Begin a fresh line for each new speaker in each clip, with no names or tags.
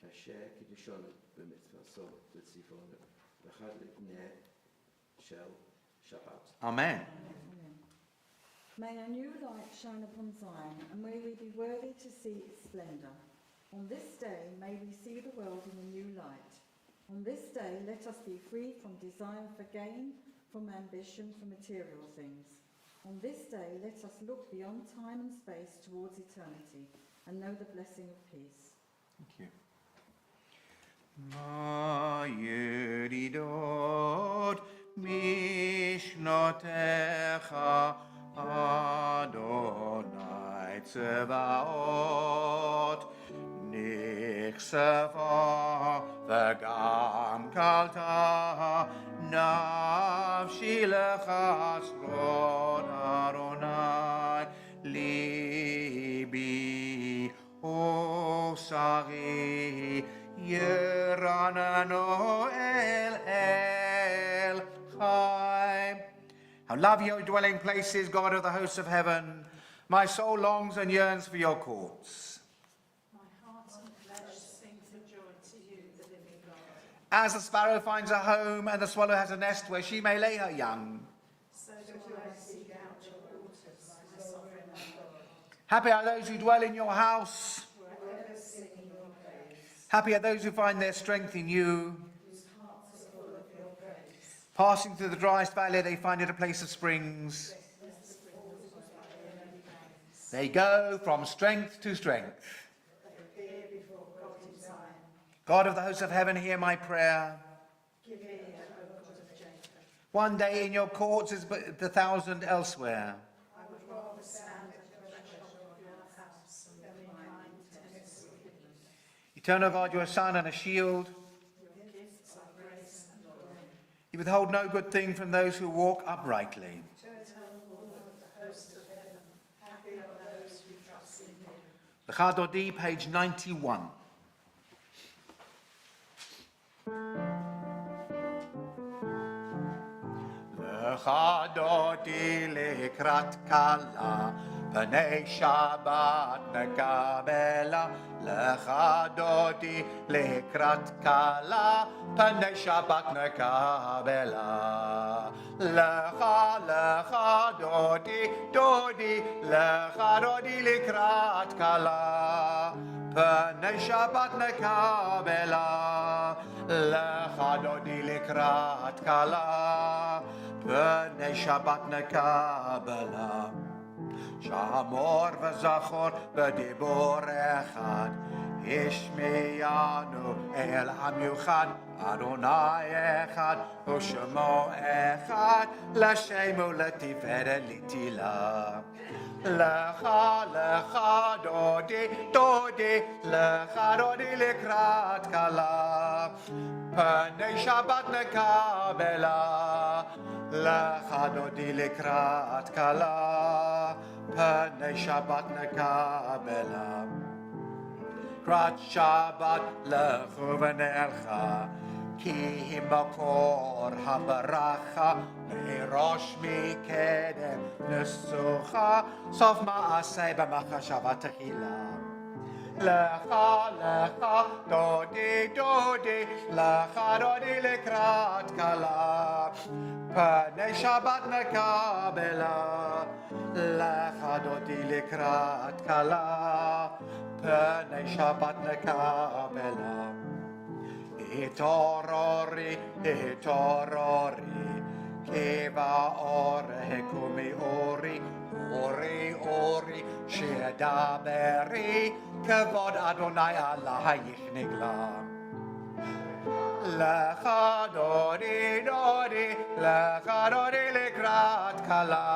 Asher Kiddushon b'mitzvah b'tzivon v'chad l'neh shel Shabbat.
Amen.
May a new light shine upon Zion, and may we be worthy to see its splendour. On this day, may we see the world in a new light. On this day, let us be free from desire for gain, from ambition for material things. On this day, let us look beyond time and space towards eternity and know the blessing of peace.
Thank you. Ma yeridot mishnotecha Adonai Tzevaot Nichsava v'gam kalta nafshi lechasrot Adonai libi osari yeranano el chai. How love your dwelling places, God of the hosts of heaven. My soul longs and yearns for your courts.
My heart and flesh sing for joy to you, the living God.
As the sparrow finds a home and the swallow has a nest where she may lay her young,
So do I seek out your waters, my sovereign God.
happy are those who dwell in your house.
Forever sing your praise,
Happy are those who find their strength in you.
whose hearts are full of your praise.
Passing through the driest valley, they find it a place of springs. They go from strength to strength.
They appear before God in Zion.
God of the hosts of heaven, hear my prayer.
Give ear, O God of Jacob.
One day in your courts is but 1,000 elsewhere.
I would rather stand at the threshold of your house than behind tents of wickedness.
Eternal God, your Son and a shield.
Your gifts are grace and glory.
You withhold no good thing from those who walk uprightly.
Eternal Lord of the hosts of heaven, happy are those who trust in you.
The Chadodi, page 91. Chadodi likrat kala, pnei Shabbat nekabela. Chadodi likrat kala, pnei Shabbat nekabela. Lecha dodi likrat kala, pnei Shabbat nekabela. Lecha dodi likrat kala, pnei Shabbat nekabela. Shamor v'zachor b'dibor echad, Ishmiyanu el hamiuchad, Adonai echad, U'shemo echad, L'Shemu l'tiferet l'tila. Lecha dodi likrat kala, pnei Shabbat nekabela. Lecha dodi likrat kala, pnei Shabbat nekabela. Krat Shabbat lechu v'nelcha, ki makor habaracha, merosh mikedem nesucha, sof ma'aseh b'machashava techila. Lecha dodi likrat kala, pnei Shabbat nekabela. Lecha dodi likrat kala, pnei Shabbat nekabela. Itorori, keva ore kumi ori, shedaberi, kavod Adonai Allah yichnigla. Lecha dodi likrat kala,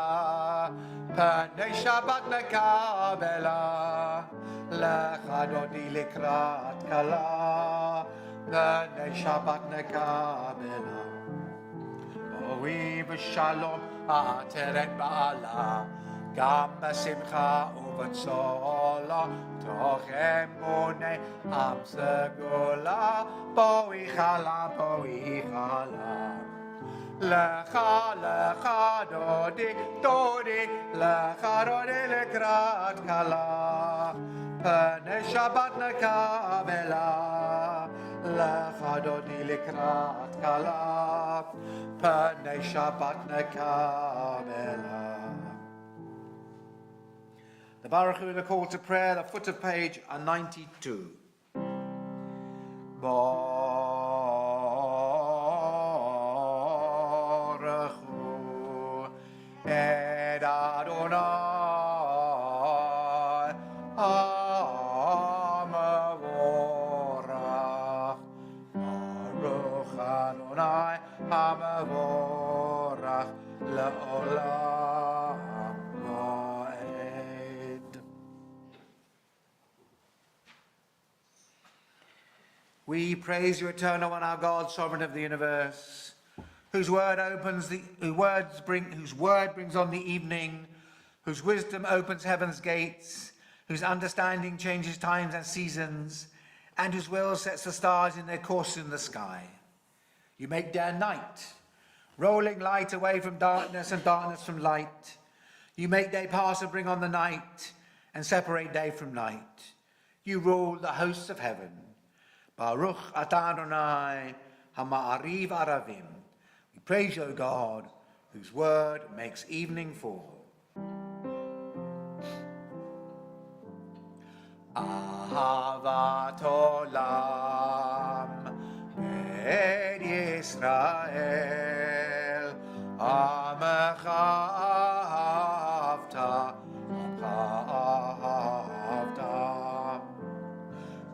pnei Shabbat nekabela. Lecha dodi likrat kala, pnei Shabbat nekabela. Oi v'shalom ateret ba'ala, gam b'simcha u'v'tzola, toch emune am segula, boi chala. Lecha dodi likrat kala, pnei Shabbat nekabela. לך אדוני לקראת כלה, פני שבת נקבלה. The Baruch Hu, the call to prayer, the foot of page 92. Baruch Hu et Adonai hamavorach. Baruch Adonai hamavorach le'olam. We praise you, eternal one, our God, sovereign of the universe, whose word brings on the evening, whose wisdom opens heaven's gates, whose understanding changes times and seasons, and whose will sets the stars in their course in the sky. You make day and night, rolling light away from darkness and darkness from light. You make day pass and bring on the night, and separate day from night. You rule the hosts of heaven. Baruch atah Adonai hama'ariv aravim. We praise you, O God, whose word makes evening fall. Ahavat olam ben Yisrael amecha ahavta ahavta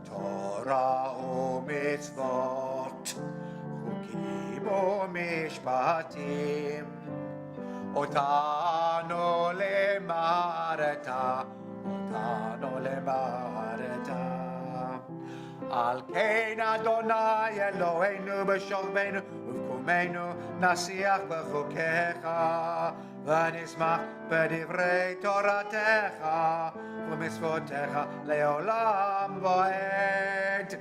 Torah mitzvot, chukim u'mishpatim, otanu lemareta. Al kein Adonai Eloheinu b'shorbeinu uv'kumenu nasiach b'chukecha v'nismach b'divrei toratecha v'mitzvotecha le'olam va'ed.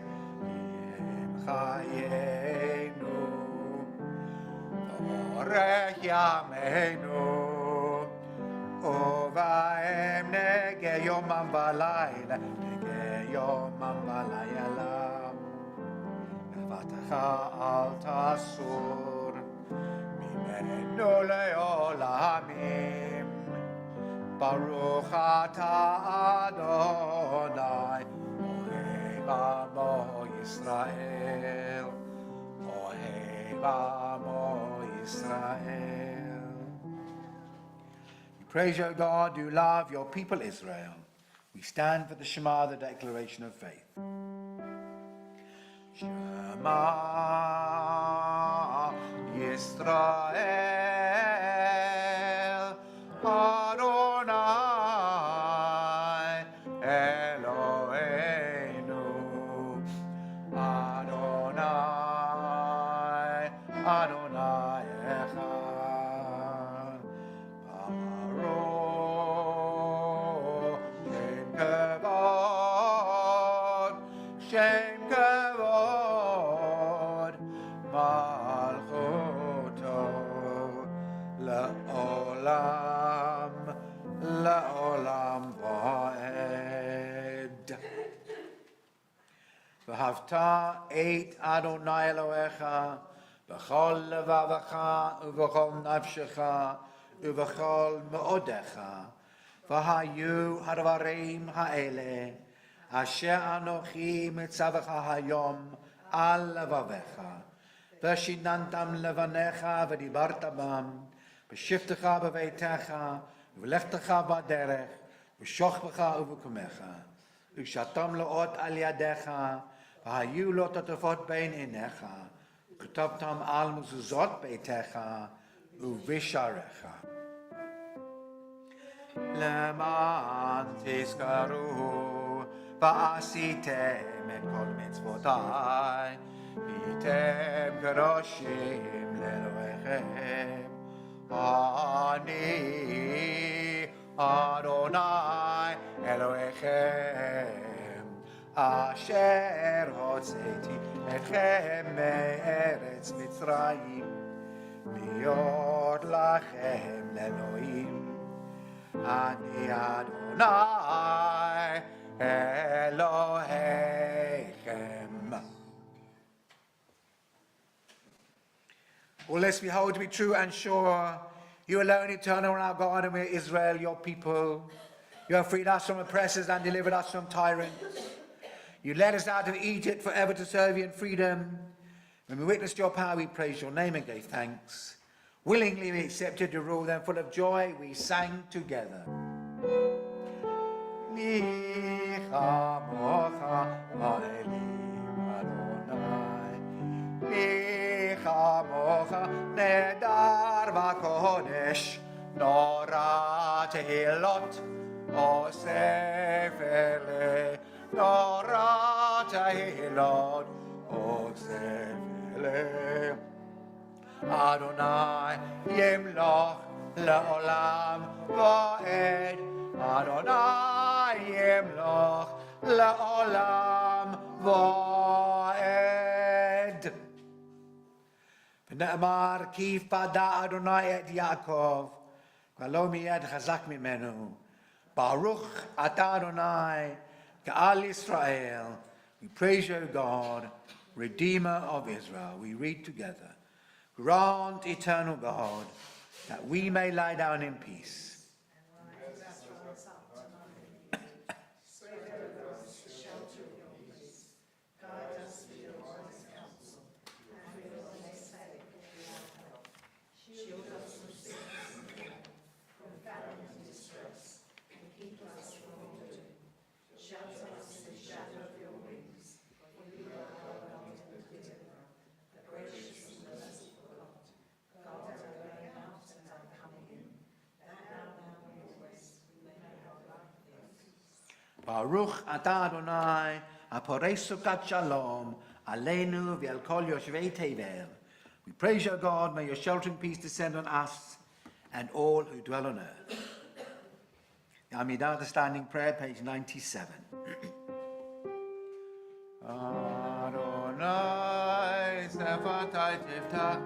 Chayenu v'orech yameinu ובהם נגה יומם ולילה, נגה יומם ולילה. לבטח אל תסור, ממנו לעולמים. ברוך אתה אדוני, אוהב עמו ישראל, אוהב עמו ישראל. Praise you, God, you love your people Israel. We stand for the Shema, the declaration of faith. Shema Yisrael Adonai Eloheinu Adonai Adonai Echad. Shem kavod malchuto la'olam la'olam va'ed. V'havta et Adonai Elohecha b'chol levavecha u'v'chol nafshecha u'v'chol me'odecha v'hayu hadvarim ha'eleh Asher anochi mitzavecha hayom al levavecha, v'shinantam levanecha v'dibarta bam, v'shiftecha b'veitecha, v'lechtecha b'derech, v'shochbecha u'v'kumecha, v'shatam lo'ot al yadecha, v'hayu lo totofot bein inecha, v'kutavtam al muzuzot beitecha, u'visharecha. Leman tizkaruhu ועשיתם את כל מצוותיי, הייתם קדושים לאלוהיכם. אני אדוני אלוהיכם, אשר הוצאתי אתכם מארץ מצרים, להיות לכם לאלוהים. אני אדוני Elohechem. All this we hold to be true and sure. You alone, eternal, are our God, and we are Israel, your people. You have freed us from oppressors and delivered us from tyrants. You led us out of Egypt forever to serve you in freedom. When we witnessed your power, we praised your name and gave thanks. Willingly we accepted your rule, then full of joy we sang together. Licha mocha ha'elim Adonai. Licha mocha nedar v'kodesh. Nora tehilot osef ele. Nora tehilot osef ele. Adonai yemloch le'olam va'ed. Adonai yemloch le'olam va'ed. ונאמר כי פדה אדוני את יעקב ולא מיד חזק ממנו. ברוך אתה אדוני גאל ישראל. We praise you, God, Redeemer of Israel. We read together. Grant, eternal God, that we may lie down in peace. Baruch atah Adonai, הפורש סוכת shalom, עלינו ועל כל יושבי תבל. We praise your God, may your sheltering peace descend on us and all who dwell on earth. Amidah, the standing prayer, page 97. Adonai, sefatai tivta,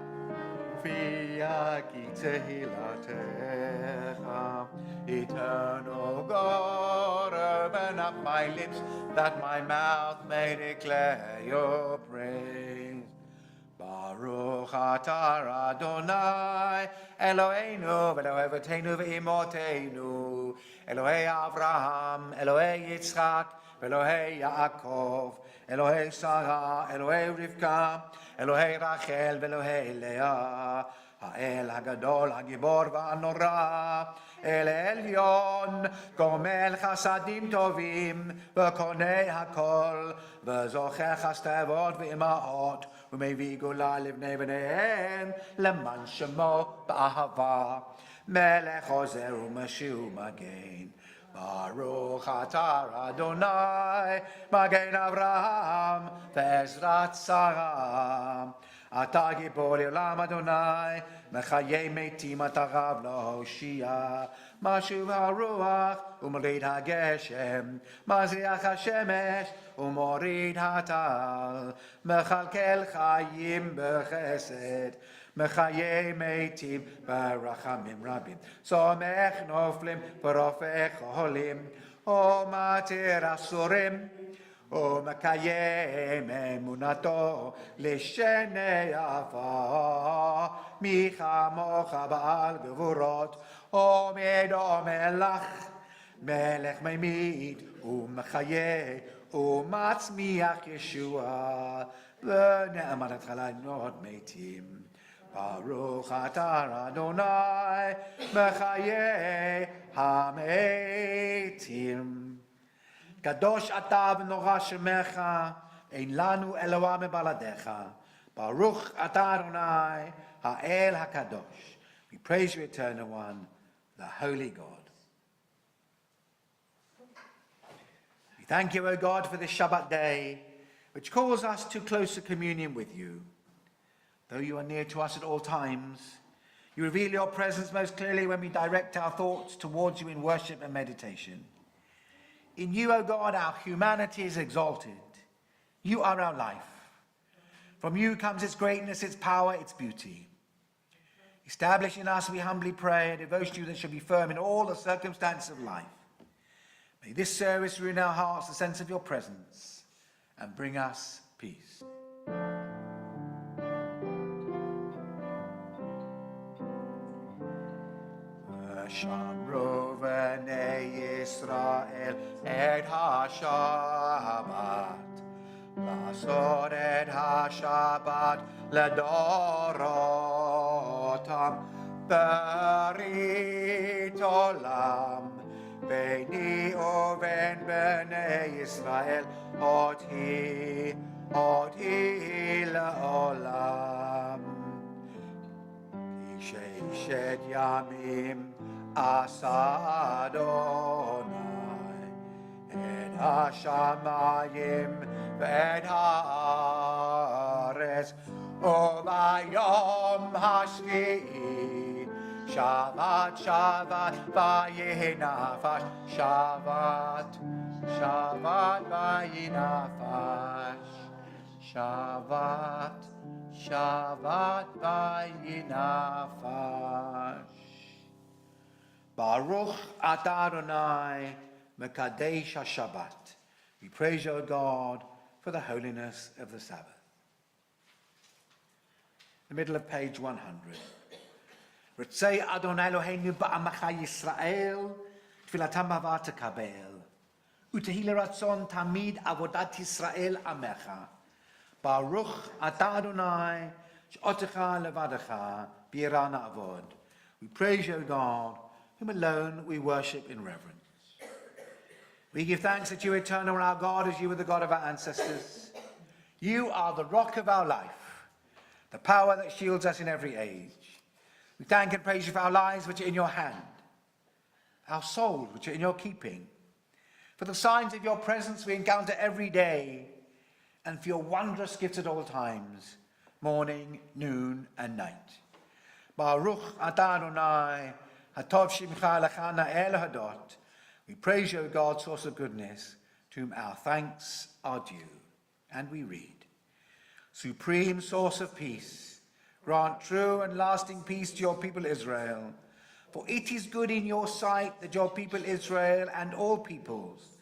Fiaki tehilatecha. Eternal God, open up my lips, that my mouth may declare your praise. Baruch atah Adonai, Eloheinu v'Elohei avotenu v'imotenu, Elohei Avraham, Elohei Yitzchak, v'Elohei Yaakov, Elohei Sarah, Elohei Rivka, Elohei Rachel, v'Elohei Leah, האל הגדול, הגיבור והנורא, אל עליון, גומל חסדים טובים, וקונה הכל, וזוכר חסדי ואימהות, ומביא גאולה לבני בניהם, למען שמו באהבה, מלך עוזר ומשיר ומגן. ברוך אתה אדוני, מגן אברהם, ועזרת שרה. אתה גיבור עולם אדוני, מחיי מתים אתה רב להושיע. משוב הרוח ומוריד הגשם, מזריח השמש ומוריד הטל, מכלכל חיים בחסד, מחיי מתים ברחמים רבים. סומך נופלים ורופא חולים, ומתיר אסורים, ומקיים אמונתו לשני עפר. מי כמוך בעל גבורות, עומד ומלך, מלך ממית ומחיה ומצמיח ישועה, ונאמרת חלנות מתים. ברוך אתה אדוני מחיי המתים. קדוש אתה ונורא שמך, אין לנו אלוה מבלעדיך. ברוך אתה אדוני, האל הקדוש. We praise you, eternal one, the holy God. We thank you, O God, for this Shabbat day, which calls us to closer communion with you. Though you are near to us at all times, you reveal your presence most clearly when we direct our thoughts towards you in worship and meditation. In you, O God, our humanity is exalted. You are our life. From you comes its greatness, its power, its beauty. Establish in us, we humbly pray, a devotion to you that shall be firm in all the circumstances of life. May this service ruin our hearts the sense of your presence and bring us peace. Israel et ha-Shabbat. Lasod et ha-Shabbat ledorotam berit olam beini uven bnei Israel oti leolam. Shed yamim asa Adonai et hashamayim ve'et haaretz u'bayom hashvi'i Shabbat Shabbat vayehi nafash Shabbat Shabbat vayehi nafash Shabbat Shabbat vayinafash. Baruch atah Adonai mekadesh ha-Shabbat. We praise you, O God, for the holiness of the Sabbath. The middle of page 100. Ritzei Adonai Eloheinu ba'amacha Yisrael tfilatam hava tekabel utehila ratzon tamid avodat Yisrael amecha. Baruch atah Adonai she'otecha levadecha b'yirah na'avod. We praise you, God, whom alone we worship in reverence. We give thanks that you, eternal, are our God, as you were the God of our ancestors. You are the rock of our life, the power that shields us in every age. We thank and praise you for our lives which are in your hand, our souls which are in your keeping, for the signs of your presence we encounter every day, and for your wondrous gifts at all times, morning, noon, and night. Baruch atah Adonai, hatov shimcha lecha na'el hadot. We praise you, O God, source of goodness, to whom our thanks are due. And we read, supreme source of peace, grant true and lasting peace to your people Israel. For it is good in your sight that your people Israel and all peoples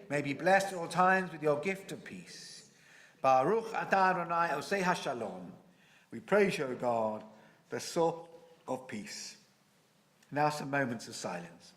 may be blessed at all times with your gift of peace. Baruch atah Adonai osei hashalom. We praise you, O God, the source of peace. Now some moments of silence.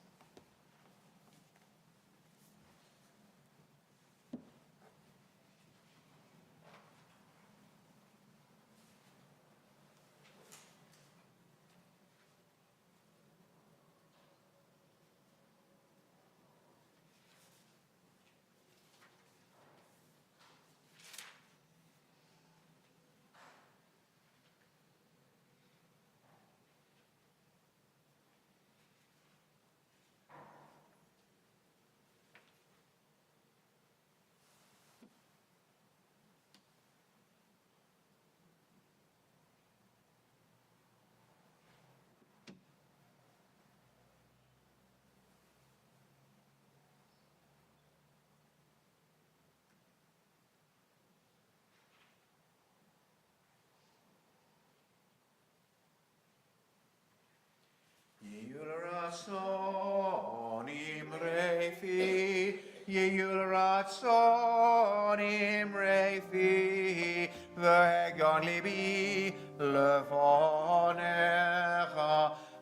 Ratson imrefi, Yehul ratson imrefi, V'hegon libi lefonecha,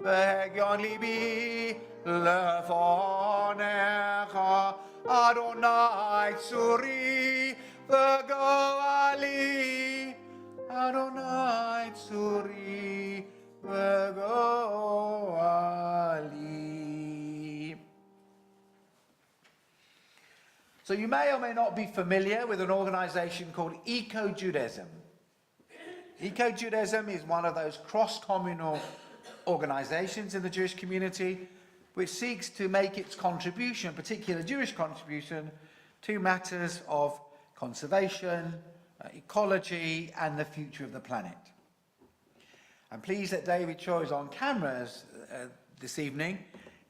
V'hegon libi lefonecha, Adonai tzuri v'goali, Adonai tzuri v'goali. So you may or may not be familiar with an organization called Eco-Judaism. Eco-Judaism is one of those cross-communal organizations in the Jewish community which seeks to make its contribution, particular Jewish contribution, to matters of conservation, ecology, and the future of the planet. I'm pleased that David Cho is on cameras this evening,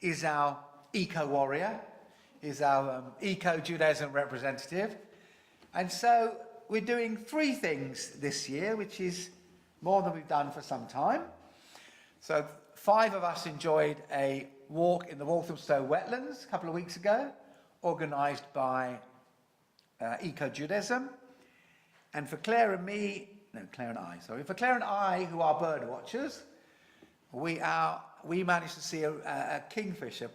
is our eco-warrior, is our eco-Judaism representative. And so we're doing 3 things this year, which is more than we've done for some time. So 5 of us enjoyed a walk in the Walthamstow wetlands a couple of weeks ago, organised by Eco-Judaism. And for Claire and I, who are bird watchers, we managed to see a kingfisher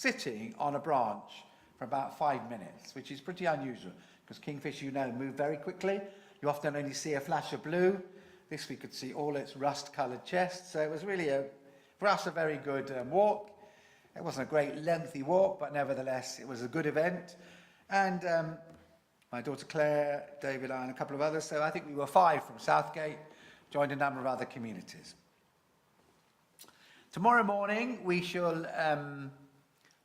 sitting on a branch for about 5 minutes, which is pretty unusual because kingfish, move very quickly. You often only see a flash of blue. This we could see all its rust-coloured chest. So it was really, for us, a very good walk. It wasn't a great lengthy walk, but nevertheless, it was a good event. And my daughter Claire, David, I, and a couple of others. So I think we were 5 from Southgate, joined a number of other communities. Tomorrow morning, we shall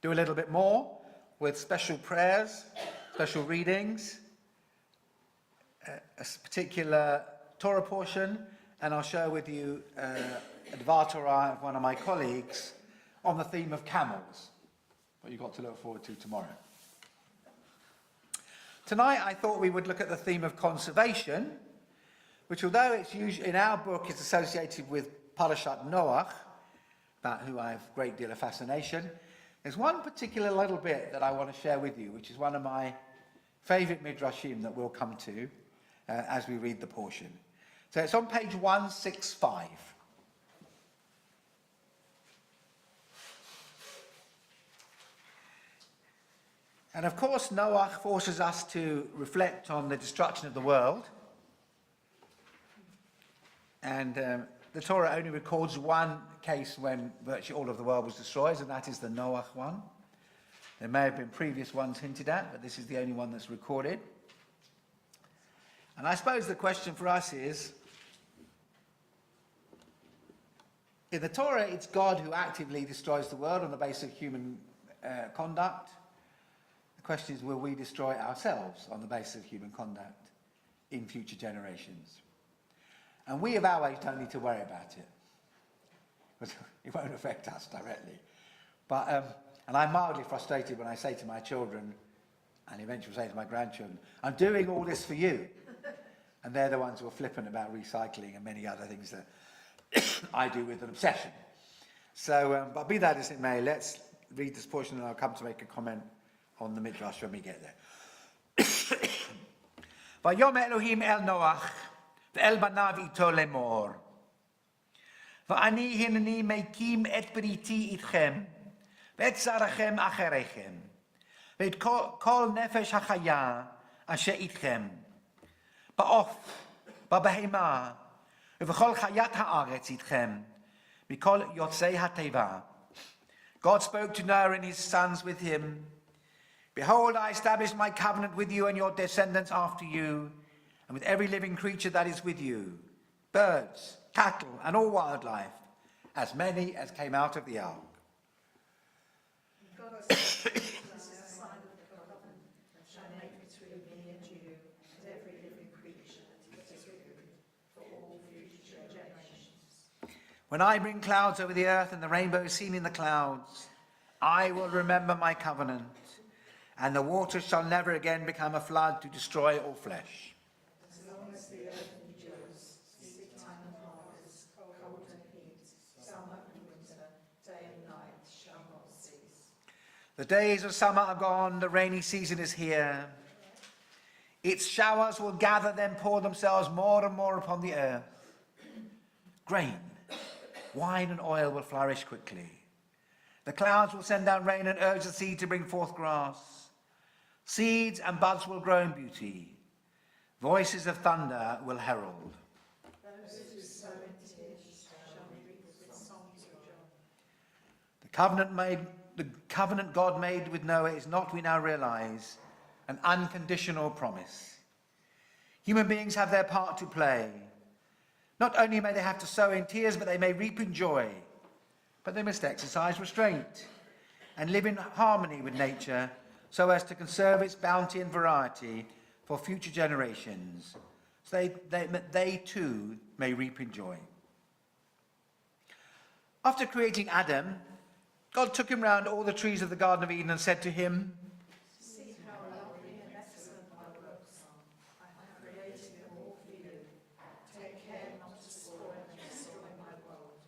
do a little bit more with special prayers, special readings, a particular Torah portion, and I'll share with you a Dvar Torah of one of my colleagues on the theme of camels, what you've got to look forward to tomorrow. Tonight, I thought we would look at the theme of conservation, which, although it's usually in our book, is associated with Parashat Noach, about who I have a great deal of fascination. There's one particular little bit that I want to share with you, which is one of my favourite midrashim that we'll come to as we read the portion. So it's on page 165. And of course, Noach forces us to reflect on the destruction of the world. And the Torah only records one case when virtually all of the world was destroyed, and that is the Noach one. There may have been previous ones hinted at, but this is the only one that's recorded. And I suppose the question for us is, in the Torah, it's God who actively destroys the world on the basis of human conduct. The question is, will we destroy ourselves on the basis of human conduct in future generations? And we of our age don't need to worry about it, because it won't affect us directly. But, and I'm mildly frustrated when I say to my children, and eventually say to my grandchildren, I'm doing all this for you. And they're the ones who are flippant about recycling and many other things that I do with an obsession. So, but be that as it may, let's read this portion and I'll come to make a comment on the Midrash when we get there. Vayomer Elohim el Noach ואל בניו איתו לאמור. ואני הנני מקים את בריתי איתכם, ואת זרעכם אחריכם, ואת כל נפש החיה אשר איתכם, בעוף, בבהמה, ובכל חיית הארץ איתכם, מכל יוצאי הטבע. God spoke to Noah and his sons with him. Behold, I establish my covenant with you and your descendants after you, and with every living creature that is with you, birds, cattle, and all wildlife, as many as came out of the ark.
God says, this is a sign of the covenant that shall make between me and you and every living creature that is with you for all future generations.
When I bring clouds over the earth and the rainbow is seen in the clouds, I will remember my covenant, and the waters shall never again become a flood to destroy all flesh.
As long as the earth endures, seed time and harvest, cold and heat, summer and winter, day and night shall not cease.
The days of summer are gone, the rainy season is here. Its showers will gather, then pour themselves more and more upon the earth. Grain, wine and oil will flourish quickly. The clouds will send down rain and urge the seed to bring forth grass. Seeds and buds will grow in beauty. Voices of thunder will herald.
Those who sow in tears shall reap with songs of joy.
The covenant God made with Noah is not, we now realize, an unconditional promise. Human beings have their part to play. Not only may they have to sow in tears, but they may reap in joy. But they must exercise restraint and live in harmony with nature so as to conserve its bounty and variety for future generations, so they too may reap in joy. After creating Adam, God took him round all the trees of the Garden of Eden and said to him,
See how lovely and excellent my works are. I have created them all for you. Take care not to spoil and destroy my world,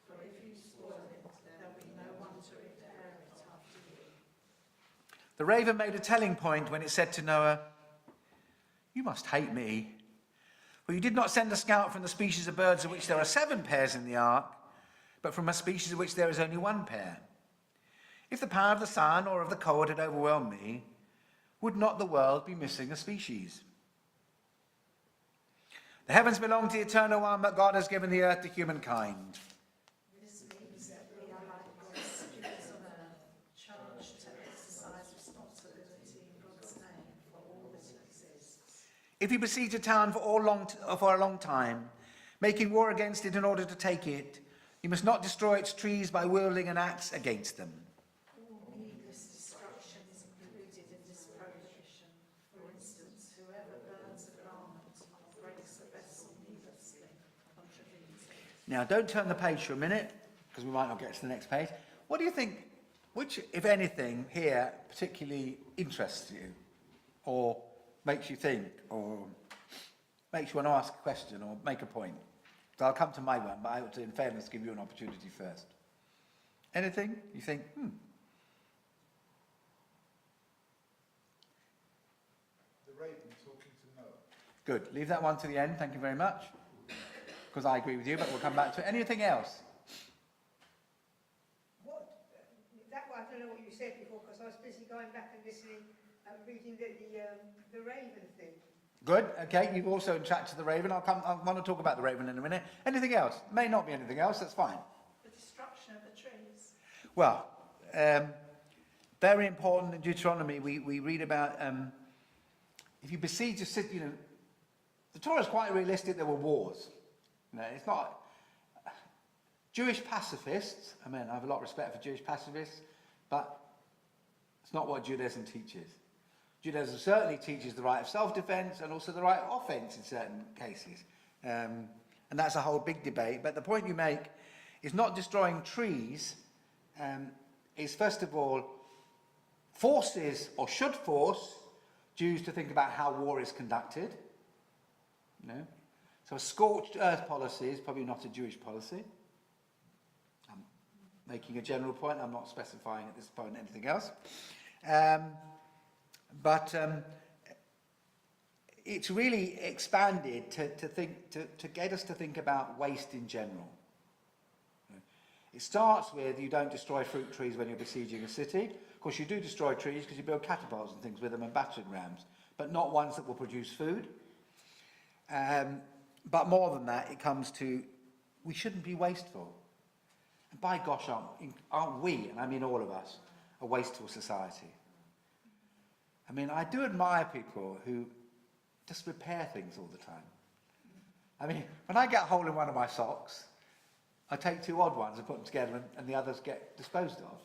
for if you spoil it, there will be no one to inherit it after you.
The raven made a telling point when it said to Noah, You must hate me, for you did not send a scout from the species of birds of which there are 7 pairs in the ark, but from a species of which there is only 1 pair. If the power of the sun or of the cold had overwhelmed me, would not the world be missing a species? The heavens belong to the eternal one, but God has given the earth to humankind.
This means that we are like God's stewards on earth, charged to exercise responsibility in God's name for all that exists.
If you besiege a town for a long time, making war against it in order to take it, you must not destroy its trees by wielding an axe against them.
Needless destruction is included in this prohibition. For instance, whoever burns a garment or breaks a vessel needlessly contravenes it.
Now, don't turn the page for a minute, because we might not get to the next page. What do you think, which, if anything, here particularly interests you, or makes you think, or makes you want to ask a question, or make a point? So I'll come to my one, but I ought to, in fairness, give you an opportunity first. Anything you think,
The raven talking to Noah.
Good. Leave that one to the end. Thank you very much. Because I agree with you, but we'll come back to it. Anything else?
That one, I don't know what you said before, because I was busy going back and listening and reading the raven thing.
Good. Okay. You've also attracted the raven. I want to talk about the raven in a minute. Anything else? May not be anything else. That's fine.
The destruction of the trees.
Well, very important in Deuteronomy. We read about if you besiege a city. The Torah is quite realistic. There were wars. It's not Jewish pacifists. I have a lot of respect for Jewish pacifists, but it's not what Judaism teaches. Judaism certainly teaches the right of self-defense and also the right of offense in certain cases. And that's a whole big debate. But the point you make is not destroying trees, is first of all forces or should force Jews to think about how war is conducted. So a scorched earth policy is probably not a Jewish policy. I'm making a general point. I'm not specifying at this point anything else. But it's really expanded to get us to think about waste in general. It starts with you don't destroy fruit trees when you're besieging a city. Of course, you do destroy trees because you build catapults and things with them and battering rams, but not ones that will produce food. But more than that, it comes to we shouldn't be wasteful. And by gosh, aren't we, and I mean all of us, a wasteful society? I do admire people who just repair things all the time. When I get a hole in one of my socks, I take two odd ones and put them together and the others get disposed of.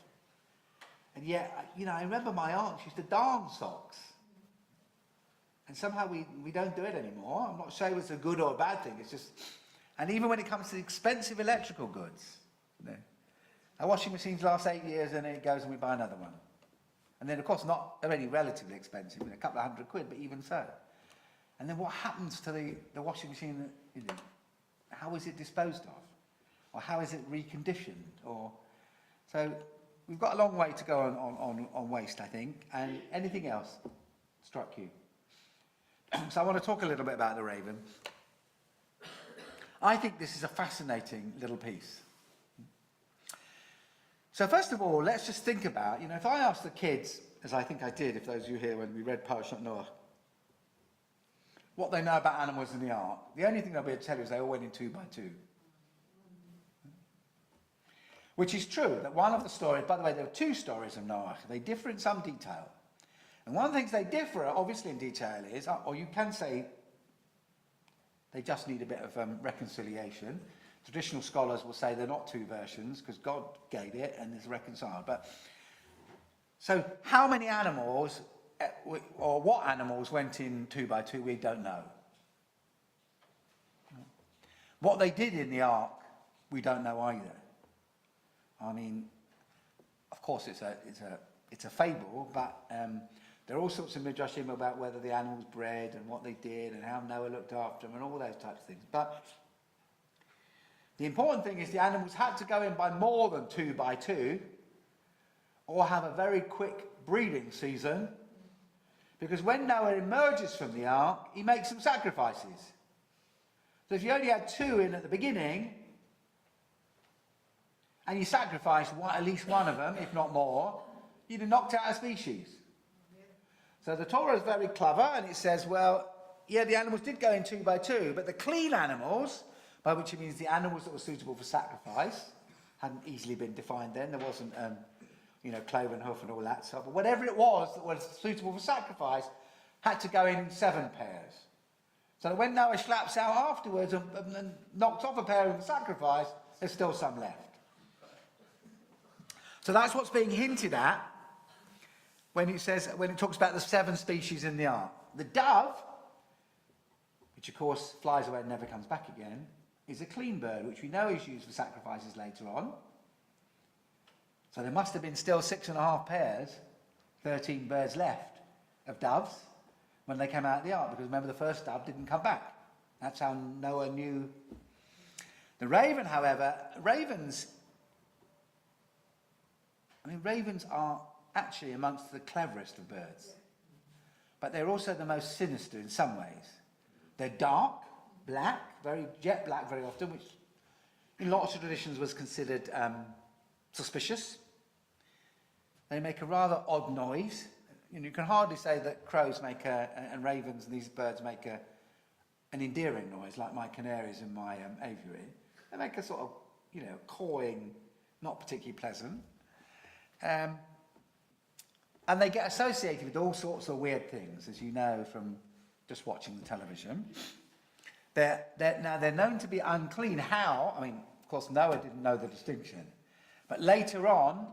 And yet, I remember my aunt used to darn socks. And somehow we don't do it anymore. I'm not sure it's a good or a bad thing. It's just, and even when it comes to expensive electrical goods, our washing machines last 8 years and then it goes and we buy another one. And then, of course, they're only relatively expensive, a couple of £100, but even so. And then what happens to the washing machine? How is it disposed of? Or how is it reconditioned? So we've got a long way to go on waste, I think. And anything else struck you? So I want to talk a little bit about the raven. I think this is a fascinating little piece. So first of all, let's just think about, if I ask the kids, as I think I did, if those of you here when we read Parashat Noah, what they know about animals in the ark, the only thing they'll be able to tell you is they all went in 2 by 2. Which is true, that one of the stories, by the way, there are 2 stories of Noah. They differ in some detail. And one of the things they differ, obviously, in detail is, or you can say they just need a bit of reconciliation. Traditional scholars will say they're not 2 versions because God gave it and it's reconciled. So how many animals or what animals went in 2 by 2, we don't know. What they did in the ark, we don't know either. Of course it's a fable, but there are all sorts of midrashim about whether the animals bred and what they did and how Noah looked after them and all those types of things. But the important thing is the animals had to go in by more than 2 by 2 or have a very quick breeding season, because when Noah emerges from the ark, he makes some sacrifices. So if you only had 2 in at the beginning, and you sacrificed at least one of them, if not more, you'd have knocked out a species. So the Torah is very clever, and it says, well, yeah, the animals did go in 2 by 2, but the clean animals, by which it means the animals that were suitable for sacrifice, hadn't easily been defined then. There wasn't, cloven hoof and all that stuff. But whatever it was that was suitable for sacrifice had to go in 7 pairs. So that when Noah slaps out afterwards and knocks off a pair of sacrifice, there's still some left. So that's what's being hinted at when it talks about the 7 species in the ark. The dove, which of course flies away and never comes back again, is a clean bird, which we know is used for sacrifices later on. So there must have been still 6.5 pairs, 13 birds left of doves when they came out of the ark, because remember the first dove didn't come back. That's how Noah knew. The raven, however, ravens are actually amongst the cleverest of birds. But they're also the most sinister in some ways. They're dark, black, very jet black very often, which in lots of traditions was considered suspicious. They make a rather odd noise. You can hardly say that crows and ravens and these birds make an endearing noise, like my canaries in my aviary. They make a sort of, cawing, not particularly pleasant. And they get associated with all sorts of weird things, as you know from just watching the television. They're known to be unclean. How? I mean, of course, Noah didn't know the distinction. But later on,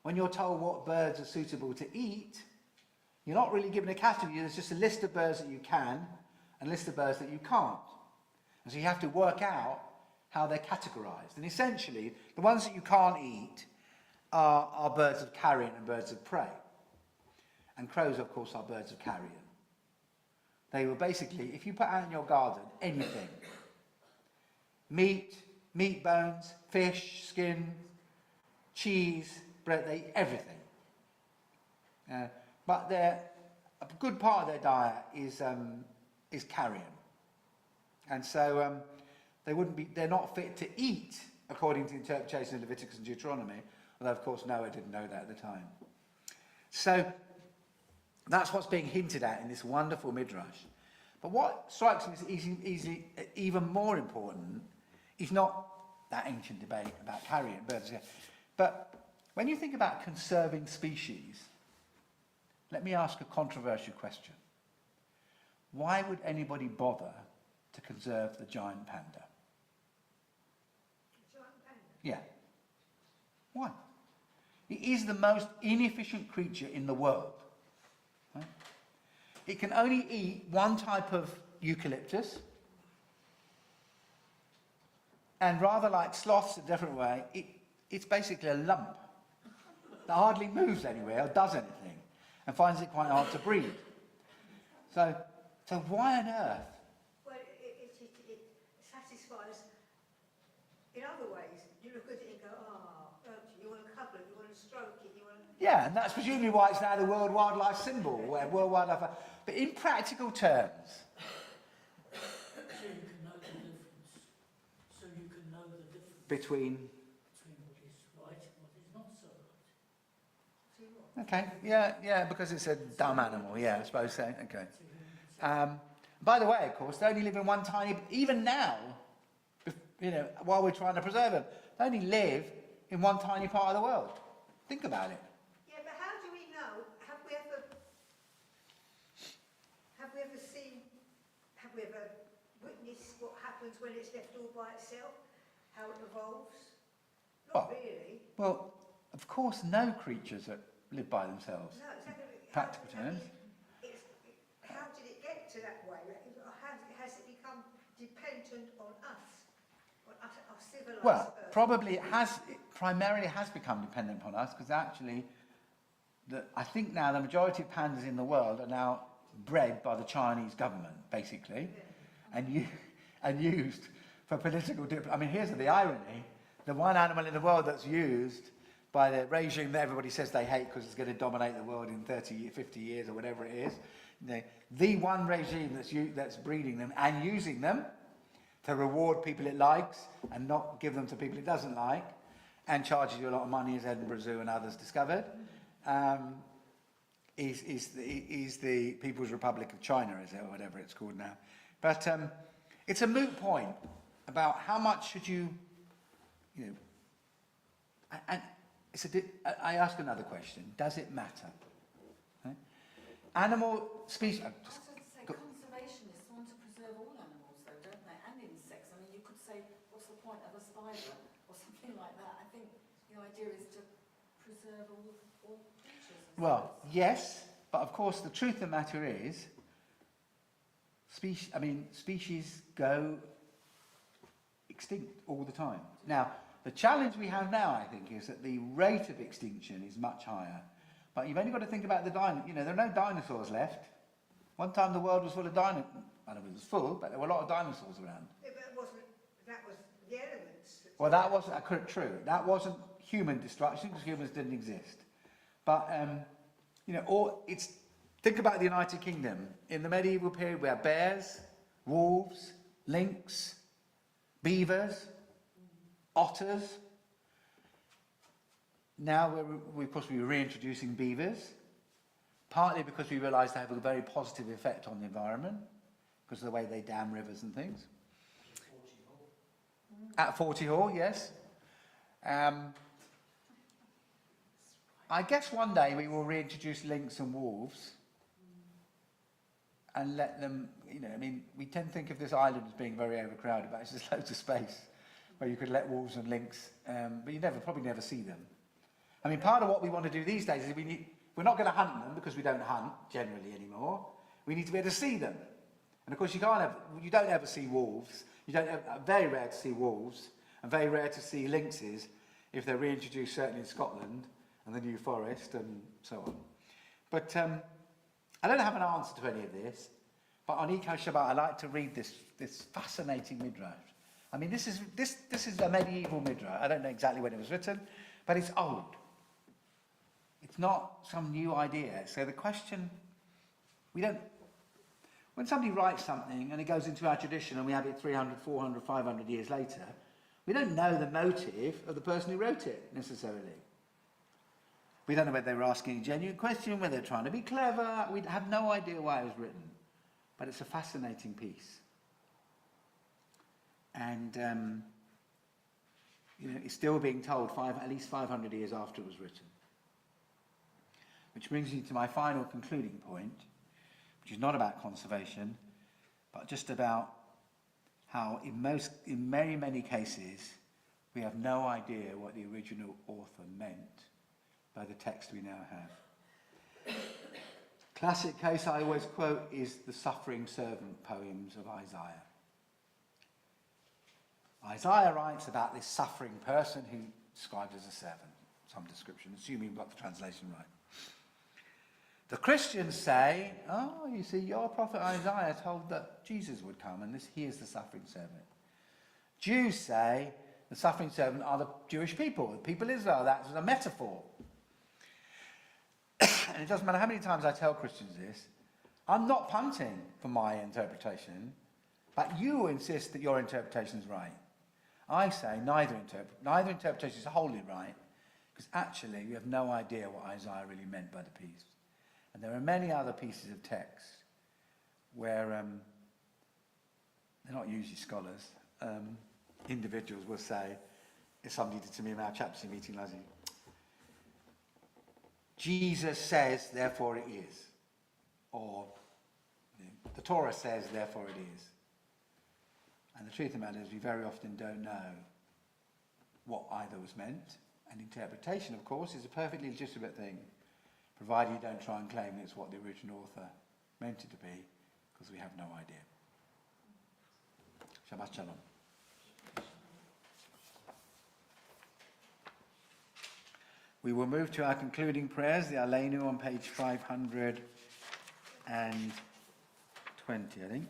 when you're told what birds are suitable to eat, you're not really given a category. There's just a list of birds that you can and a list of birds that you can't. And so you have to work out how they're categorized. And essentially, the ones that you can't eat are birds of carrion and birds of prey. And crows, of course, are birds of carrion. They were basically, if you put out in your garden anything, meat bones, fish, skin, cheese, bread, they eat everything. But a good part of their diet is carrion. And so they're not fit to eat, according to the interpretation of Leviticus and Deuteronomy, although of course Noah didn't know that at the time. So that's what's being hinted at in this wonderful midrash. But what strikes me as even more important is not that ancient debate about carrion birds, but when you think about conserving species, let me ask a controversial question. Why would anybody bother to conserve the giant panda?
Giant panda?
Yeah. Why? It is the most inefficient creature in the world. Right? It can only eat one type of eucalyptus, and rather like sloths a different way, it's basically a lump that hardly moves anywhere or does anything, and finds it quite hard to breed. So why on earth?
Well, it satisfies in other ways. You look at it and go, you want to cuddle it, you want to stroke it, you want to...
Yeah, and that's presumably why it's now the World Wildlife Symbol, where World Wildlife... But in practical terms...
So you can know the difference. So you can know the difference
Between
what is right and what is not so right.
Okay, yeah, because it's a dumb animal, yeah, I suppose so, okay. By the way, of course, they only live in one tiny... Even now, while we're trying to preserve them, they only live in one tiny part of the world. Think about it.
Yeah, but how do we know? Have we ever witnessed what happens when it's left all by itself? How it evolves? Not really.
Well, of course, no creatures that live by themselves.
No, exactly.
Practical terms.
How did it get to that way? Has it become dependent on us? On us, our civilized
Well,
Earth?
probably it primarily has become dependent upon us, because actually, I think now the majority of pandas in the world are now bred by the Chinese government, basically, and used for political... I mean, here's the irony. The one animal in the world that's used by the regime that everybody says they hate because it's going to dominate the world in 30, 50 years or whatever it is, the one regime that's breeding them and using them to reward people it likes and not give them to people it doesn't like, and charges you a lot of money, as Edinburgh Zoo and others discovered, is the People's Republic of China, is it, or whatever it's called now. But it's a moot point about how much should you know, and I ask another question, does it matter? Okay? Animal species...
I was going to say, conservationists want to preserve all animals, though, don't they? And insects. I mean, you could say, what's the point of a spider or something like that? I think the idea is to preserve all creatures.
Well, yes, but of course the truth of the matter is, species go extinct all the time. Now, the challenge we have now, I think, is that the rate of extinction is much higher. But you've only got to think about the dinosaurs. You know, there are no dinosaurs left. One time the world was full of dinosaurs. I don't know if it was full, but there were a lot of dinosaurs around.
Yeah, but that was the elements.
Well, that wasn't true. That wasn't human destruction, because humans didn't exist. But, you know, think about the United Kingdom. In the medieval period, we had bears, wolves, lynx, beavers, otters. Now of course we're reintroducing beavers, partly because we realise they have a very positive effect on the environment, because of the way they dam rivers and things. At Forty Hall, yes. I guess one day we will reintroduce lynx and wolves and let them, you know, I mean, we tend to think of this island as being very overcrowded, but it's just loads of space where you could let wolves and lynx, but you probably never see them. I mean, part of what we want to do these days is we're not going to hunt them, because we don't hunt generally anymore. We need to be able to see them. And of course you don't ever see wolves. Very rare to see wolves, and very rare to see lynxes if they're reintroduced, certainly in Scotland and the New Forest and so on. But I don't have an answer to any of this, but on Eco Shabbat I like to read this fascinating midrash. I mean, this is a medieval midrash. I don't know exactly when it was written, but it's old. It's not some new idea. So the question, when somebody writes something and it goes into our tradition and we have it 300, 400, 500 years later, we don't know the motive of the person who wrote it, necessarily. We don't know whether they were asking a genuine question, whether they're trying to be clever. We have no idea why it was written. But it's a fascinating piece. And, you know, it's still being told at least 500 years after it was written. Which brings me to my final concluding point, which is not about conservation, but just about how in many, many cases, we have no idea what the original author meant by the text we now have. Classic case I always quote is the Suffering Servant poems of Isaiah. Isaiah writes about this suffering person who described as a servant, some description, assuming we've got the translation right. The Christians say, oh, you see, your prophet Isaiah told that Jesus would come, and he is the suffering servant. Jews say the suffering servant are the Jewish people, the people of Israel. That's a metaphor. And it doesn't matter how many times I tell Christians this, I'm not punting for my interpretation, but you insist that your interpretation is right. I say neither interpretation is wholly right, because actually we have no idea what Isaiah really meant by the piece. And there are many other pieces of text where they're not usually scholars. Individuals will say, if somebody did to me in our chapter meeting last week, Jesus says, therefore it is. Or the Torah says, therefore it is. And the truth of the matter is we very often don't know what either was meant. And interpretation, of course, is a perfectly legitimate thing, provided you don't try and claim it's what the original author meant it to be, because we have no idea. Shabbat Shalom. We will move to our concluding prayers, the Aleinu on page 520, I think.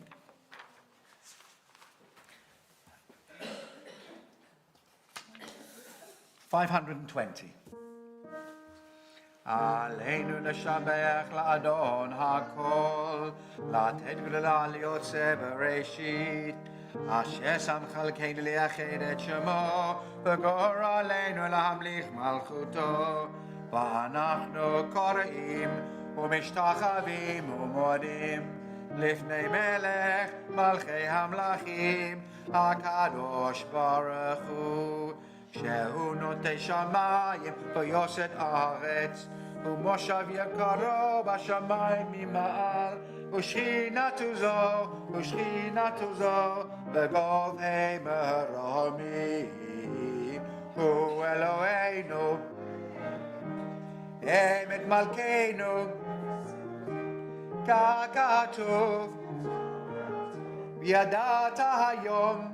עלינו לשבח לאדון הכל, לתת גדולה ליוצא בראשית, אשר שם חלקנו לייחד את שמו, וגורלנו להמליך מלכותו. ואנחנו קוראים ומשתחווים ומודים לפני מלך מלכי המלכים, הקדוש ברוך הוא, שהוא נוטה שמיים ויוסד ארץ, ומושב יקרו בשמיים ממעל, ושכינתו זו בגובה מרומי. הוא אלוהינו, אמת מלכנו, ככתוב, וידעת היום,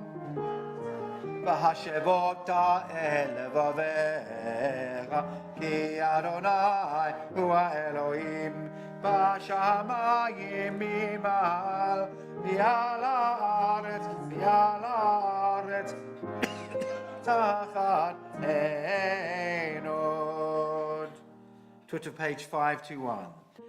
והשבות אל לבביך, כי אדוני הוא האלוהים בשמיים ממעל, ועל הארץ תחת עינות. Twit of page 521.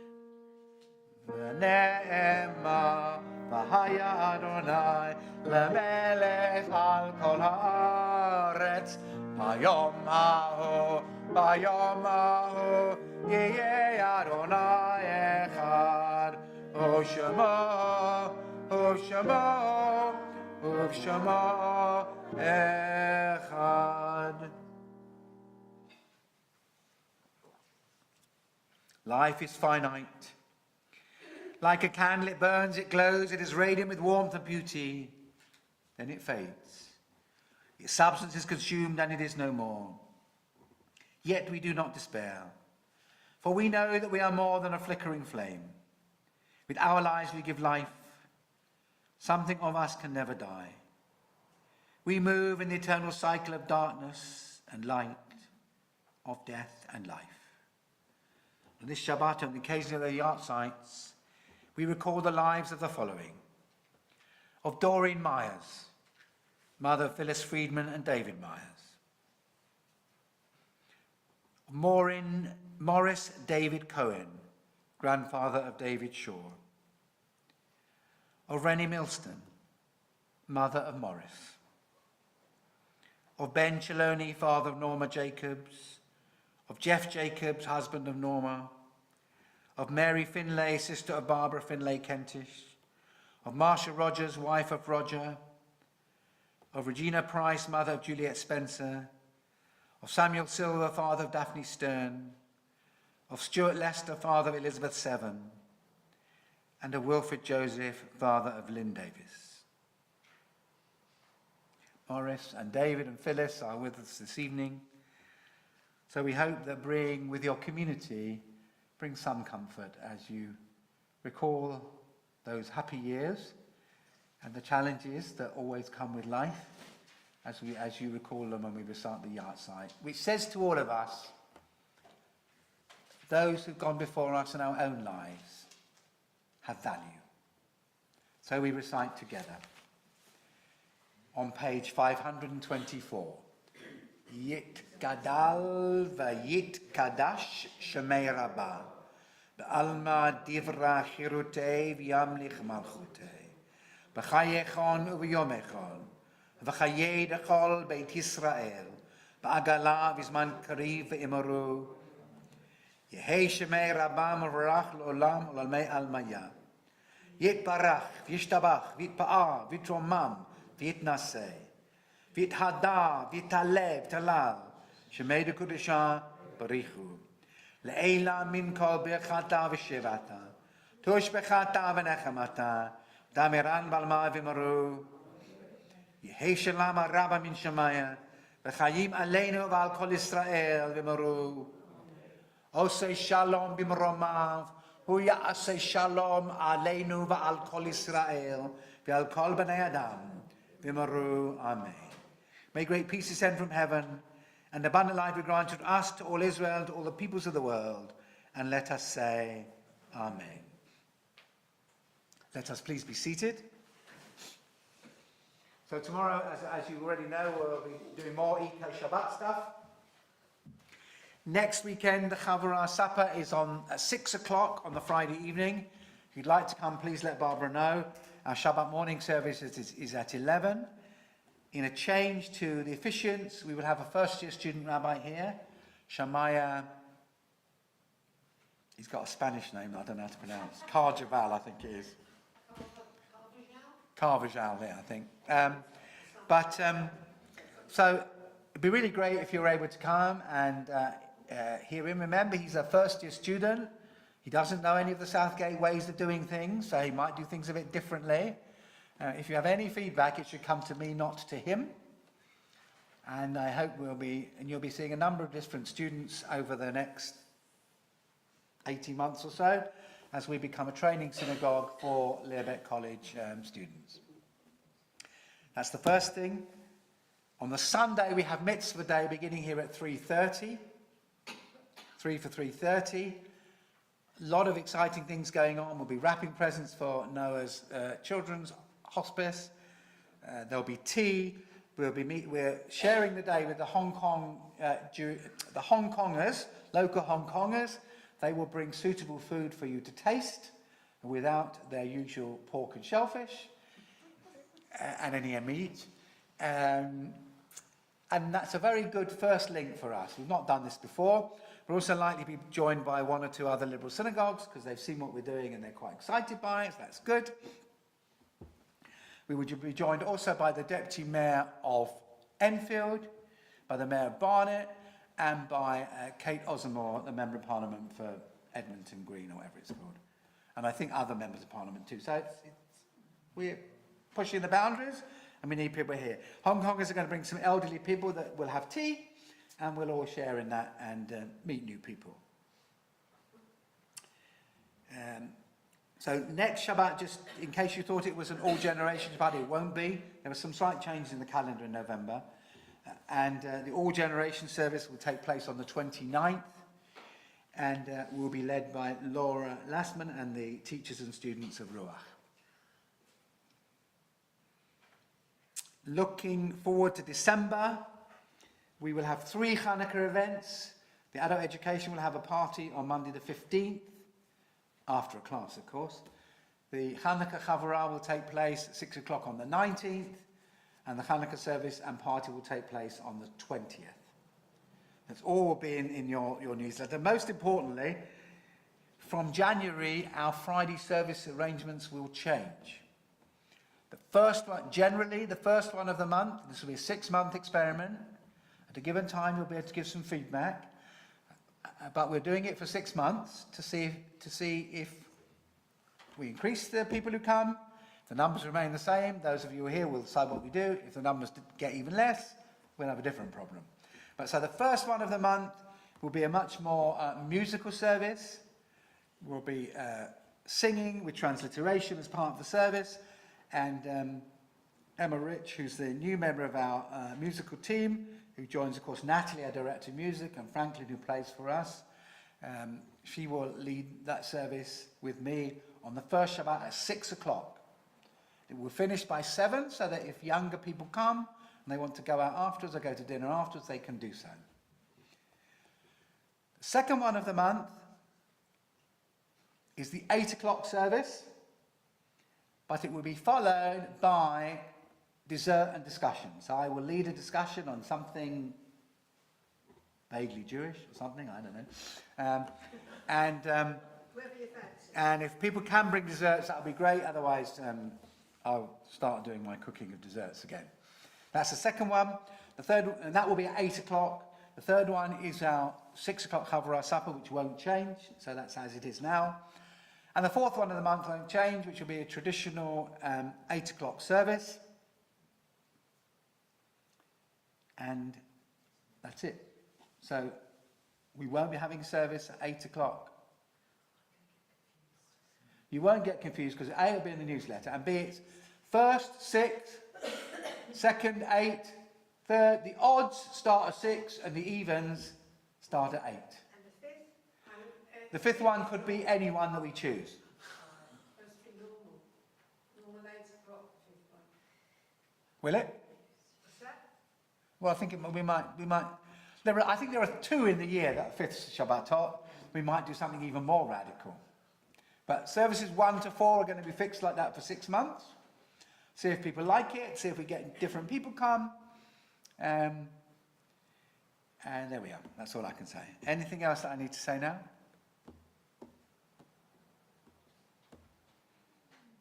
ונאמר והיה אדוני למלך על כל הארץ, ביום ההוא יהיה אדוני אחד, ושמו אחד. Life is finite. Like a candle, it burns, it glows, it is radiant with warmth and beauty. Then it fades. Its substance is consumed and it is no more. Yet we do not despair, for we know that we are more than a flickering flame. With our lives we give life. Something of us can never die. We move in the eternal cycle of darkness and light, of death and life. On this Shabbat, on the occasion of the yard sites, we recall the lives of the following: of Doreen Myers, mother of Phyllis Friedman and David Myers; of Morris David Cohen, grandfather of David Shaw; of Rennie Milston, mother of Morris; of Ben Cheloney, father of Norma Jacobs; of Jeff Jacobs, husband of Norma; of Mary Finlay, sister of Barbara Finlay Kentish; of Marcia Rogers, wife of Roger; of Regina Price, mother of Juliet Spencer; of Samuel Silver, father of Daphne Stern; of Stuart Lester, father of Elizabeth Seven; and of Wilfred Joseph, father of Lynn Davis. Morris and David and Phyllis are with us this evening, so we hope that being with your community brings some comfort as you recall those happy years and the challenges that always come with life as you recall them when we recite the yard site, which says to all of us, those who've gone before us in our own lives have value. So we recite together on page 524. Yit gadal vayit kadash shemei rabba be'alma divra chirutei v'yamlich malchutei b'chayechon u'v'yomechon v'chayei dechol beit Yisrael ba'agala v'zman kariv v'imoru Yehei shemei rabba mevarach l'olam u'lalmei almaya Yit barach v'yishtabach v'yitpa'ah v'yitromam v'yitnaseh v'yithada, v'yitalev, talal, shemei dekudesha barichu. Le'ela min kol birchata v'shivata, tush bechata v'nechamata, damiran balma v'maru. Yehei shalom rabba min shamaya, v'chayim aleinu v'al kol Yisrael v'maru. Osei shalom b'mromav, hu ya'asei shalom aleinu v'al kol Yisrael, v'al kol b'nei adam, v'maru. Amen. May great peace descend from heaven, and abundant life be granted to us, to all Israel, and to all the peoples of the world. And let us say, Amen. Let us please be seated. So tomorrow, as you already know, we'll be doing more Eco Shabbat stuff. Next weekend, the Chavurah Supper is on at 6 o'clock on the Friday evening. If you'd like to come, please let Barbara know. Our Shabbat morning service is at 11. In a change to the officiants, we will have a first-year student rabbi here, Shamaya. He's got a Spanish name I don't know how to pronounce. Carjaval, I think it is. Carvajal, yeah, I think. So it'd be really great if you're able to come and hear him. Remember, he's a first-year student. He doesn't know any of the Southgate ways of doing things, so he might do things a bit differently. If you have any feedback, it should come to me, not to him. And I hope you'll be seeing a number of different students over the next 18 months or so, as we become a training synagogue for Learbeck College students. That's the first thing. On the Sunday, we have Mitzvah Day beginning here at 3:30. 3 for 3:30. A lot of exciting things going on. We'll be wrapping presents for Noah's Children's Hospice. There'll be tea. We're sharing the day with the Hong Kongers, local Hong Kongers. They will bring suitable food for you to taste without their usual pork and shellfish and any meat. And that's a very good first link for us. We've not done this before. We're also likely to be joined by one or two other liberal synagogues because they've seen what we're doing and they're quite excited by it, so that's good. We would be joined also by the Deputy Mayor of Enfield, by the Mayor of Barnet, and by Kate Osamore, the Member of Parliament for Edmonton Green, or whatever it's called. And I think other Members of Parliament too. So we're pushing the boundaries, and we need people here. Hong Kongers are going to bring some elderly people that will have tea, and we'll all share in that and meet new people. So next Shabbat, just in case you thought it was an all-generations party, it won't be. There were some slight changes in the calendar in November. And the all-generation service will take place on the 29th. And will be led by Laura Lassman and the teachers and students of Ruach. Looking forward to December, we will have 3 Hanukkah events. The adult education will have a party on Monday the 15th, after a class, of course. The Hanukkah Chavurah will take place at 6 o'clock on the 19th, and the Hanukkah service and party will take place on the 20th. That's all will be in your newsletter. Most importantly, from January, our Friday service arrangements will change. The first one of the month, this will be a 6-month experiment. At a given time, you'll be able to give some feedback. But we're doing it for 6 months to see if we increase the people who come. If the numbers remain the same, those of you who are here will decide what we do. If the numbers get even less, we'll have a different problem. But so the first one of the month will be a much more musical service. We'll be singing with transliteration as part of the service. And Emma Rich, who's the new member of our musical team, who joins, of course, Natalie, our director of music, and Franklin, who plays for us. She will lead that service with me on the first Shabbat at 6 o'clock. It will finish by 7, so that if younger people come and they want to go out afterwards or go to dinner afterwards, they can do so. The second one of the month is the 8 o'clock service, but it will be followed by dessert and discussion. So I will lead a discussion on something vaguely Jewish or something, I don't know. And if people can bring desserts, that would be great. Otherwise, I'll start doing my cooking of desserts again. That's the second one. The third, and that will be at 8 o'clock. The third one is our 6 o'clock Chavurah supper, which won't change. So that's as it is now. And the fourth one of the month won't change, which will be a traditional 8 o'clock service. And that's it. So we won't be having service at 8 o'clock. You won't get confused because A, it'll be in the newsletter, and B, it's first 6, second 8, third. The odds start at 6 and the evens start at 8.
And the fifth?
The fifth one could be any one that we choose.
Supposed to be normal 8 o'clock, fifth one.
Will it?
What's that?
Well, I think we might. I think there are 2 in the year that are 5th Shabbatot. We might do something even more radical. But services 1 to 4 are going to be fixed like that for 6 months. See if people like it, see if we get different people come. And there we are. That's all I can say. Anything else that I need to say now?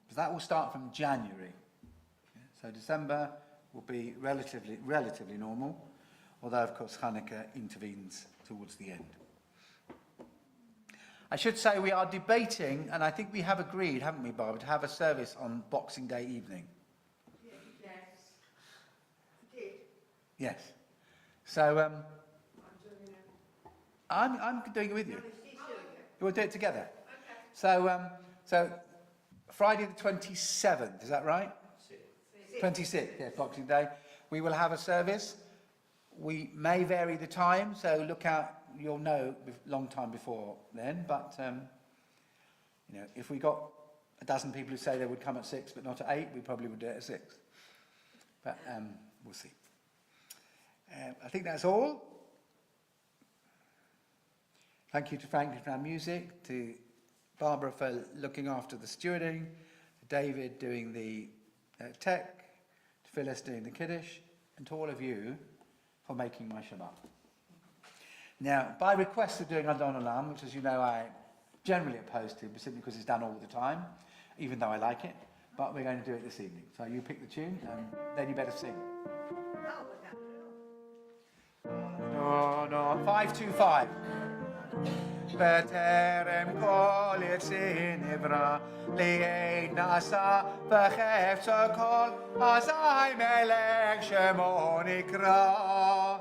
Because that will start from January. So December will be relatively normal, although of course Hanukkah intervenes towards the end. I should say we are debating, and I think we have agreed, haven't we, Barbara, to have a service on Boxing Day evening.
Yes. Did.
Yes. So I'm doing it with you. We'll do it together. Okay. So Friday the 27th, is that right? 26th, yes, Boxing Day. We will have a service. We may vary the time, so look out. You'll know a long time before then. But if we got a dozen people who say they would come at 6 but not at 8, we probably would do it at 6. But we'll see. I think that's all. Thank you to Franklin for our music, to Barbara for looking after the stewarding, to David doing the tech, to Phyllis doing the Kiddush, and to all of you for making my Shabbat. Now, by request of doing Adon Olam, which as you know I generally opposed to, simply because it's done all the time, even though I like it, but we're going to do it this evening. So you pick the tune, and then you better sing. No, 525. בטרם כל יציא נברא, ליהי נעשה וחפץ הכל, אזי מלך שמו נקרא.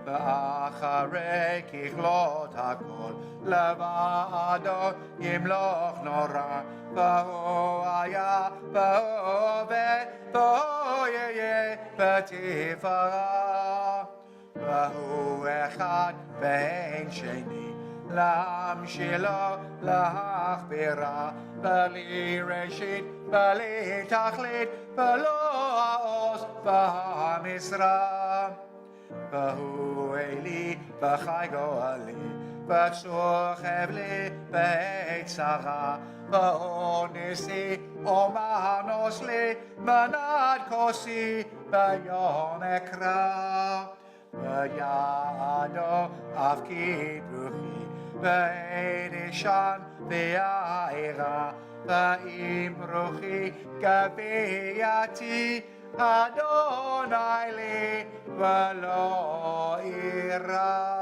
ואחרי ככלות הכל, לבדו ימלוך נורא, והוא היה, והוא הווה, והוא יהיה בתפארה. והוא אחד ואין שני, לעם שלו להכבירה, בלי ראשית, בלי תכלית, ולא העוז והמשרה. והוא אלי וחי גואלי, וצור חבלי בעת צרה, והוא נשיא ומנוס לי, מנד כוסי ביום אקרא. ויענו אבקית רוחי, ועת אישן ויערה, ואם רוחי גבייתי, אדוני לי ולא אירא.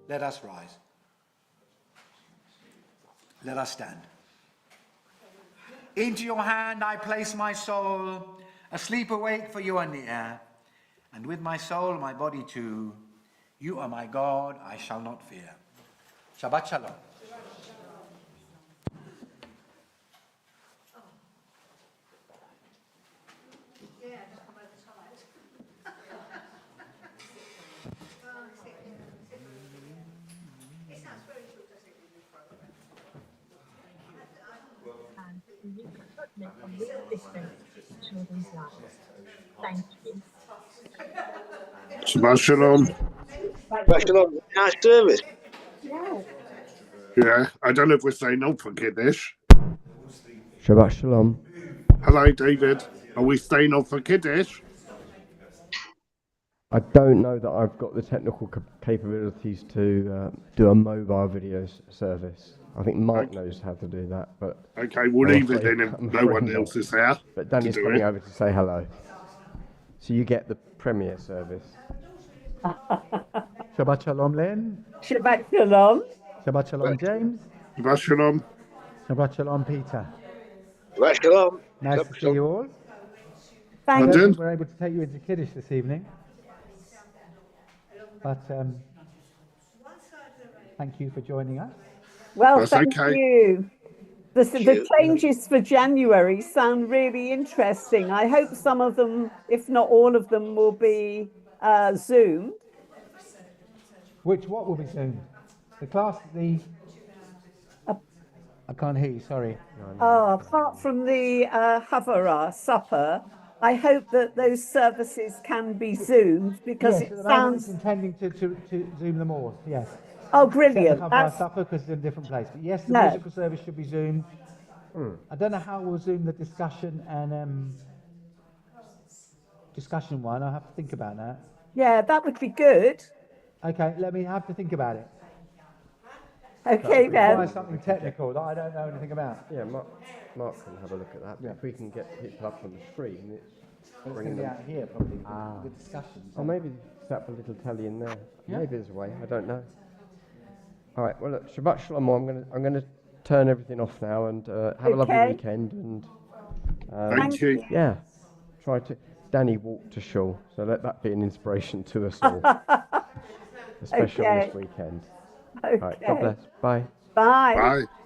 Let us rise. Let us stand. Into your hand I place my soul, asleep awake for you are near, and with my soul, my body too, you are my God, I shall not fear. Shabbat Shalom.
From real distance to children's lives. Thank you.
Shabbat Shalom.
Shabbat Shalom. Nice service.
Yeah.
Yeah, I don't know if we're saying no for Kiddush.
Shabbat Shalom.
Hello, David. Are we staying on for Kiddush?
I don't know that I've got the technical capabilities to do a mobile video service. I think Mark knows how to do that, but
okay, we'll leave it then if no one else is there.
But Danny's coming over to say hello. So you get the premiere service.
Shabbat Shalom, Lynn.
Shabbat Shalom.
Shabbat Shalom, James.
Shabbat Shalom.
Shabbat Shalom, Peter.
Shabbat Shalom.
Nice to see you all.
Thank
you. We're able to take you into Kiddush this evening. But thank you for joining us.
Well,
that's
thank
okay.
you. The changes for January sound really interesting. I hope some of them, if not all of them, will be Zoomed.
What will be Zoomed? The class, I can't hear you, sorry.
Apart from the Havara supper, I hope that those services can be zoomed because
Yes,
it
at the moment it's
sounds.
intending to zoom them all, yes.
Oh,
Except
brilliant!
the cover
That's
supper because it's in a different place. But yes, the
no.
musical service should be zoomed. I don't know how we'll zoom the discussion and discussion one. I'll have to think about that.
Yeah, that would be good.
Okay, let me have to think about it.
Okay
It
then.
requires something technical that I don't know anything about.
Yeah, Mark can have a look at that.
Yeah.
If we can get people up on the screen, it's
It's going
bringing
to be
them.
out here probably with discussions.
Or maybe set up a little telly in there.
Yeah.
Maybe there's a way. I don't know. All right. Well, look, Shabbat Shalom. I'm going to turn everything off now and have a lovely
Okay.
weekend. And
Thank you.
yeah, try to. Danny walked to shul, so let that be an inspiration to us all, especially on
Okay.
this weekend.
Okay.
All right. God bless. Bye.
Bye.
Bye.